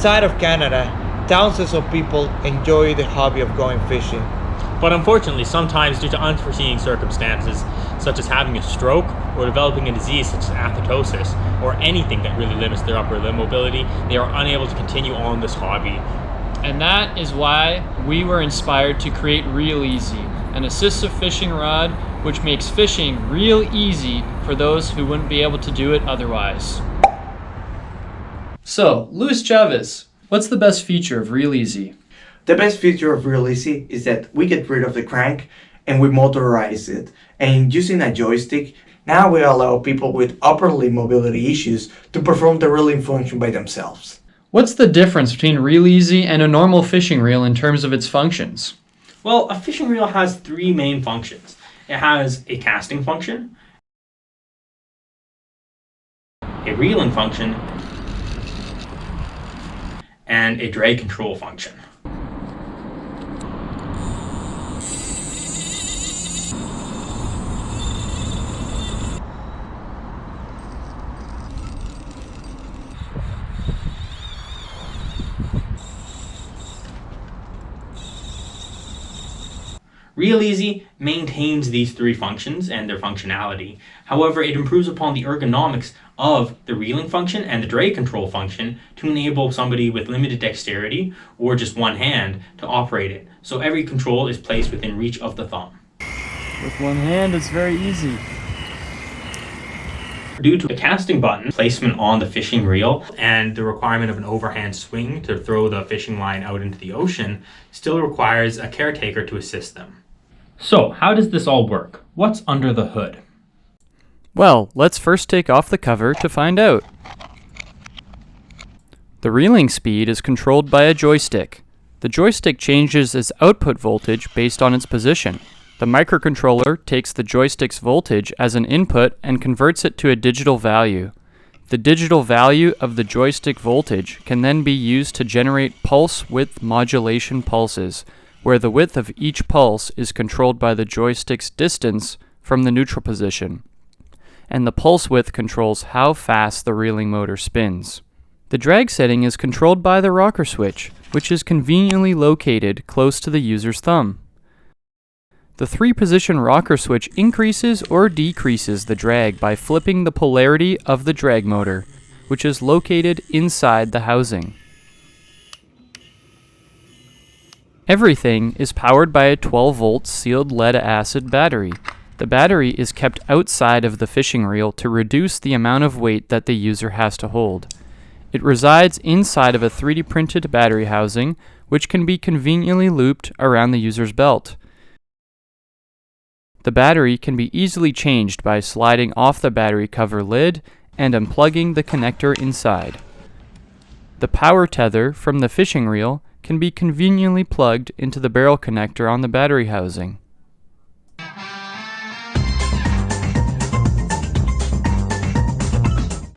Outside of Canada, thousands of people enjoy the hobby of going fishing. But unfortunately, sometimes due to unforeseen circumstances, such as having a stroke or developing a disease such as athetosis, or anything that really limits their upper limb mobility, they are unable to continue on this hobby. And that is why we were inspired to create ReelEZ, an assistive fishing rod which makes fishing real easy for those who wouldn't be able to do it otherwise. So, Luis Chavez, what's the best feature of ReelEZ? The best feature of ReelEZ is that we get rid of the crank and we motorize it. And using a joystick, now we allow people with upper limb mobility issues to perform the reeling function by themselves. What's the difference between ReelEZ and a normal fishing reel in terms of its functions? Well, a fishing reel has three main functions. It has a casting function, a reeling function, and a drag control function. ReelEZ maintains these three functions and their functionality. However, it improves upon the ergonomics of the reeling function and the drag control function to enable somebody with limited dexterity or just one hand to operate it. So every control is placed within reach of the thumb. With one hand, it's very easy. Due to the casting button placement on the fishing reel and the requirement of an overhand swing to throw the fishing line out into the ocean, still requires a caretaker to assist them. So, how does this all work? What's under the hood? Well, let's first take off the cover to find out. The reeling speed is controlled by a joystick. The joystick changes its output voltage based on its position. The microcontroller takes the joystick's voltage as an input and converts it to a digital value. The digital value of the joystick voltage can then be used to generate pulse width modulation pulses, where the width of each pulse is controlled by the joystick's distance from the neutral position, and the pulse width controls how fast the reeling motor spins. The drag setting is controlled by the rocker switch, which is conveniently located close to the user's thumb. The 3-position rocker switch increases or decreases the drag by flipping the polarity of the drag motor, which is located inside the housing. Everything is powered by a 12-volt sealed lead-acid battery. The battery is kept outside of the fishing reel to reduce the amount of weight that the user has to hold. It resides inside of a 3D printed battery housing, which can be conveniently looped around the user's belt. The battery can be easily changed by sliding off the battery cover lid and unplugging the connector inside. The power tether from the fishing reel can be conveniently plugged into the barrel connector on the battery housing.